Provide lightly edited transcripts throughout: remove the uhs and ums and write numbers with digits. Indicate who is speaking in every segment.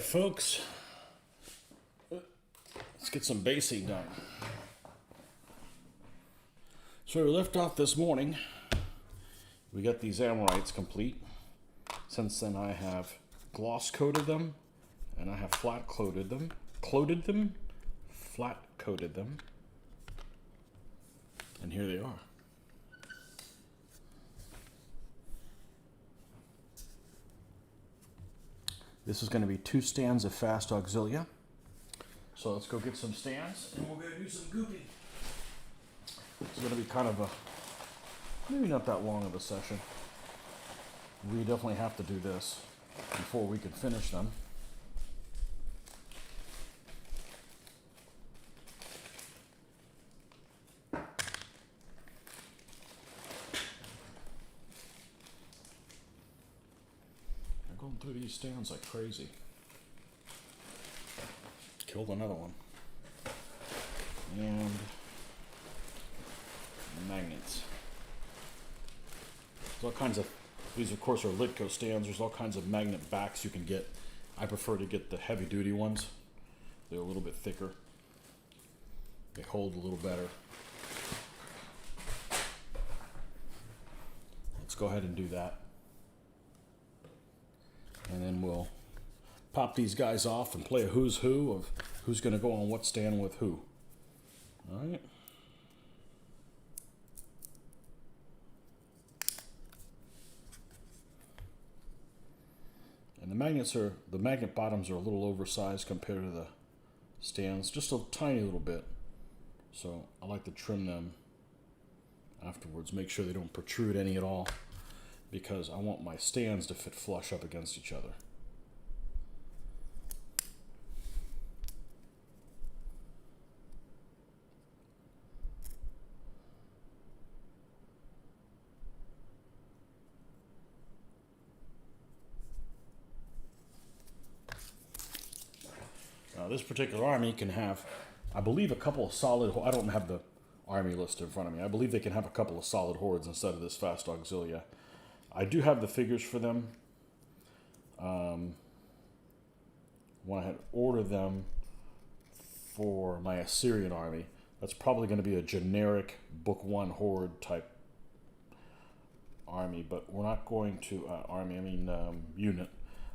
Speaker 1: right, folks, let's get some basing done. So we left off this morning. We got these Amorites complete. Since then I have gloss coated them and I have flat coated them, flat coated them, and here they are. This is going to be 2 stands of fast Auxilia. So let's go get some stands and we're going to do some gooping. It's going to be kind of a, maybe not that long of a session. We definitely have to do this before we can finish them. They're going through these stands like crazy. Killed another one. And magnets. There's all kinds of, these of course are Litco stands. There's all kinds of magnet backs you can get. I prefer to get the heavy duty ones. They're a little bit thicker. They hold a little better. Let's go ahead and do that. And then we'll pop these guys off and play a who's who of who's going to go on what stand with who. All right. And the magnets are, the magnet bottoms are a little oversized compared to the stands, just a tiny little bit. So I like to trim them afterwards, make sure they don't protrude any at all, because I want my stands to fit flush up against each other. This particular army can have, I believe, a couple of solid, I don't have the army list in front of me. I believe they can have a couple of solid hordes instead of this fast Auxilia. I do have the figures for them. When I had ordered them for my Assyrian army, that's probably going to be a generic Book 1 horde type army, but we're not going to, unit.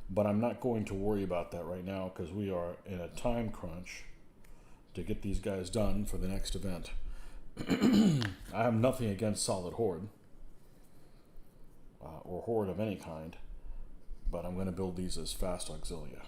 Speaker 1: But I'm not going to worry about that right now because we are in a time crunch to get these guys done for the next event. I have nothing against solid horde or horde of any kind, but I'm going to build these as fast Auxilia.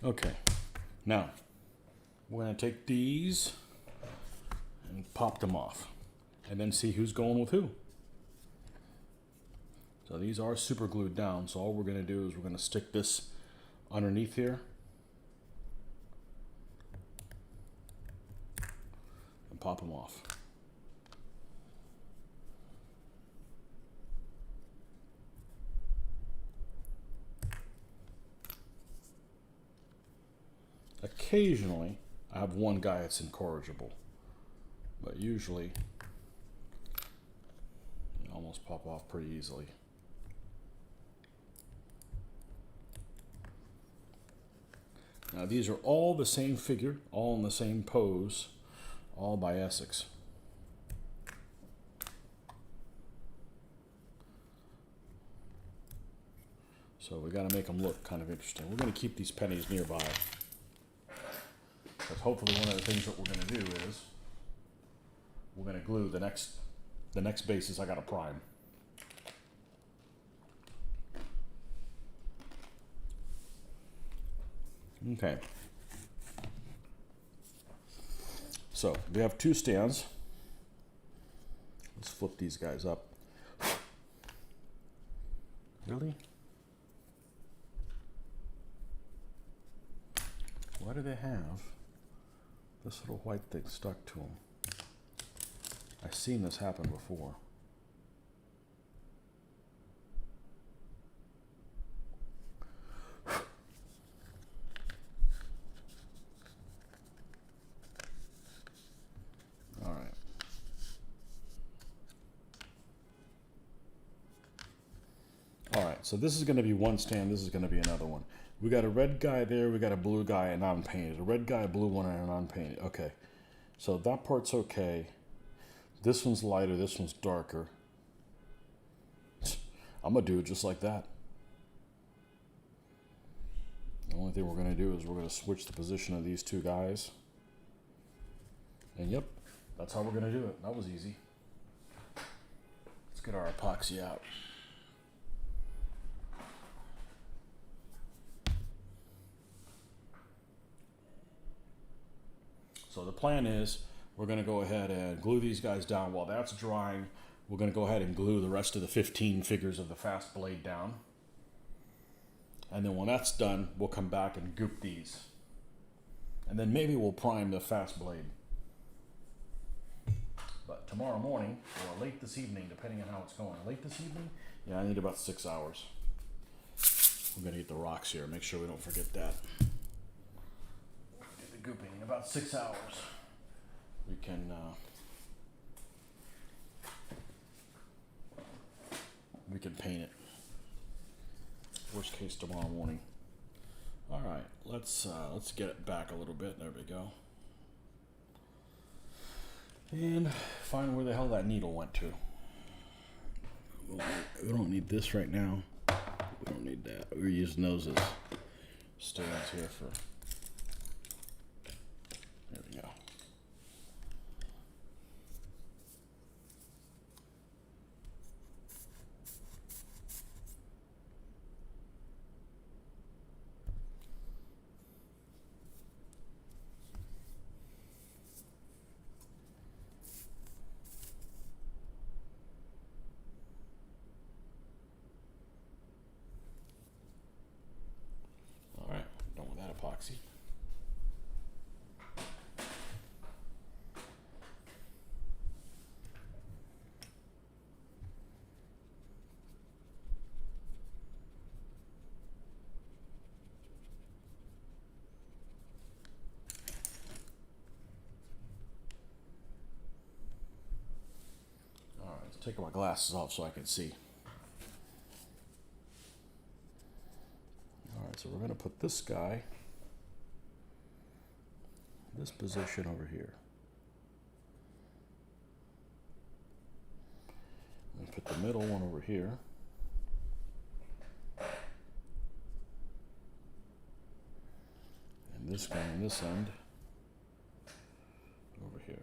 Speaker 1: Okay, now we're going to take these and pop them off and then see who's going with who. So these are super glued down, so all we're going to do is we're going to stick this underneath here and pop them off. Occasionally, I have one guy that's incorrigible, but usually you almost pop off pretty easily. Now these are all the same figure, all in the same pose, all by Essex. So we got to make them look kind of interesting. We're going to keep these pennies nearby. Because hopefully one of the things that we're going to do is we're going to glue the next bases I got to prime. Okay. So we have 2 stands. Let's flip these guys up. Really? Why do they have this little white thing stuck to them? I've seen this happen before. All right. All right, so this is going to be one stand. This is going to be another one. We got a red guy there. We got a blue guy, a non-painted. A red guy, a blue one, and a non-painted. Okay, so that part's okay. This one's lighter. This one's darker. I'm going to do it just like that. The only thing we're going to do is we're going to switch the position of these two guys. And yep, that's how we're going to do it. That was easy. Let's get our epoxy out. So the plan is we're going to go ahead and glue these guys down. While that's drying, we're going to go ahead and glue the rest of the 15 figures of the fast blade down. And then when that's done, we'll come back and goop these. And then maybe we'll prime the fast blade. But tomorrow morning, or late this evening, depending on how it's going. Late this evening? Yeah, I need about 6 hours. We're going to get the rocks here. Make sure we don't forget that. Get the gooping in about 6 hours. We can paint it. Worst case tomorrow morning. All right, let's get it back a little bit. There we go. And find where the hell that needle went to. We don't need this right now. We don't need that. We're using those as stands here for. There we go. Epoxy. All right, let's take my glasses off so I can see. All right, so we're going to put this guy this position over here. And put the middle one over here. And this guy on this end over here.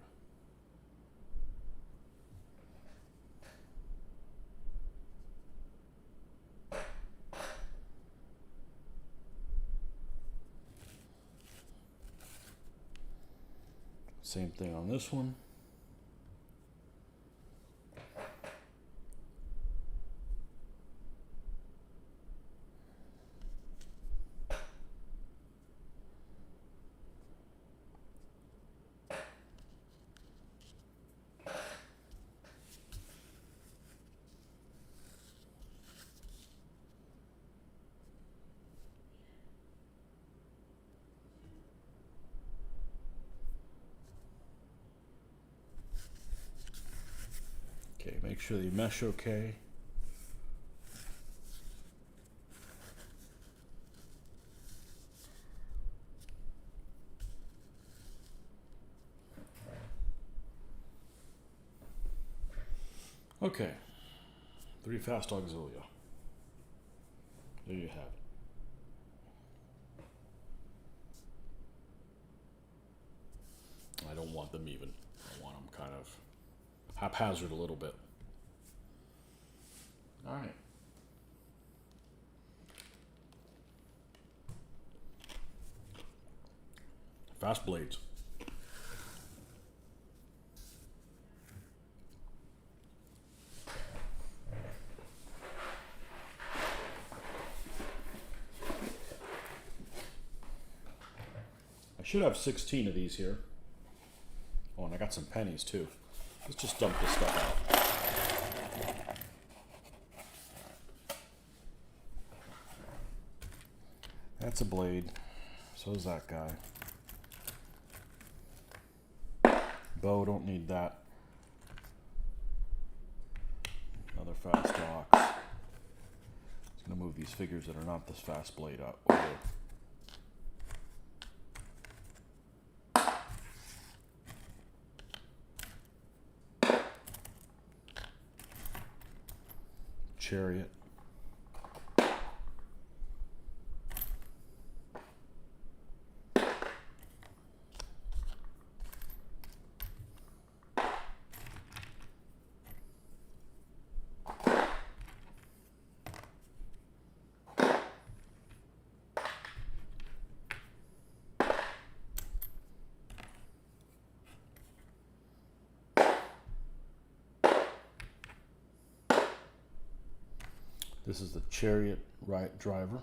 Speaker 1: Same thing on this one. Okay, make sure they mesh okay. Okay, 3 fast Auxilia. There you have it. I don't want them even. I want them kind of haphazard a little bit. All right. Fast blades. I should have 16 of these here. Oh, and I got some pennies too. Let's just dump this stuff out. That's a blade. So is that guy. Bow, don't need that. Another fast ox. Just gonna move these figures that are not this fast blade up over. Chariot. This is the chariot right driver.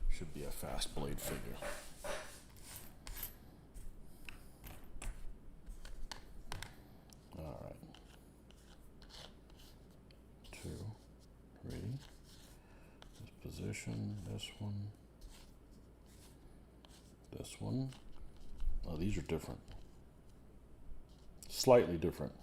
Speaker 1: Should be a fast blade figure. All right. 2, 3. This position, this one, this one. Oh, these are different. Slightly different.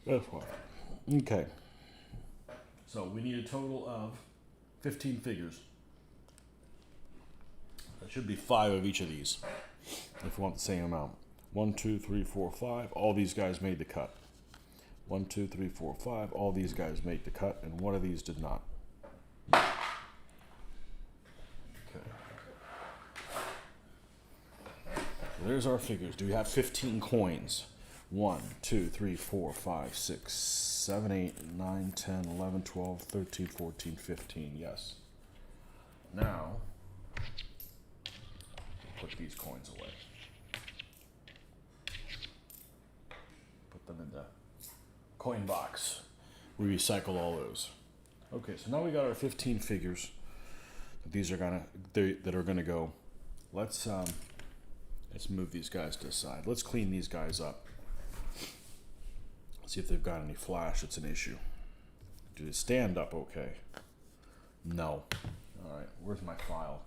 Speaker 1: That's why. Okay. So we need a total of 15 figures. There should be 5 of each of these if we want the same amount. 1, 2, 3, 4, 5. All these guys made the cut. 1, 2, 3, 4, 5. All these guys made the cut, and one of these did not. Okay. So there's our figures. Do we have 15 coins? 1, 2, 3, 4, 5, 6, 7, 8, 9, 10, 11, 12, 13, 14, 15. Yes. Now, put these coins away. Put them in the coin box. We recycle all those. Okay, so now we got our 15 figures. These are gonna go. Let's move these guys to the side. Let's clean these guys up. See if they've got any flash. It's an issue. Do they stand up okay? No. All right, where's my file?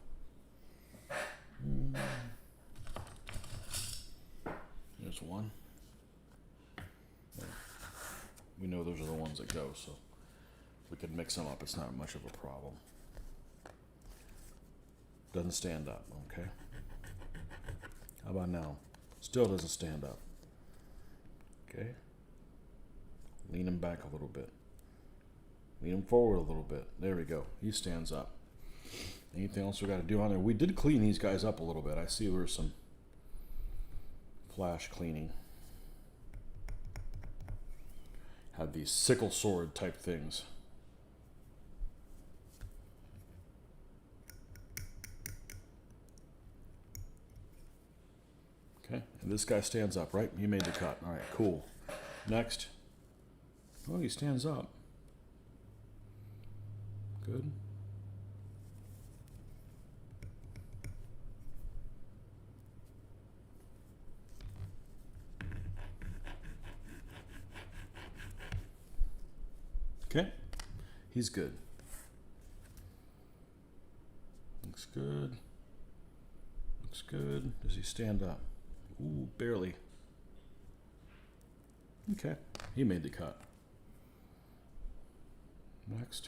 Speaker 1: There's one. We know those are the ones that go, so we could mix them up. It's not much of a problem. Doesn't stand up, okay? How about now? Still doesn't stand up. Okay. Lean him back a little bit. Lean him forward a little bit. There we go. He stands up. Anything else we got to do on there? We did clean these guys up a little bit. I see there's some flash cleaning. Had these sickle sword type things. Okay, and this guy stands up, right? He made the cut. All right, cool. Next. Oh, he stands up. Good. Okay, he's good. Looks good. Looks good. Does he stand up? Ooh, barely. Okay, he made the cut. Next.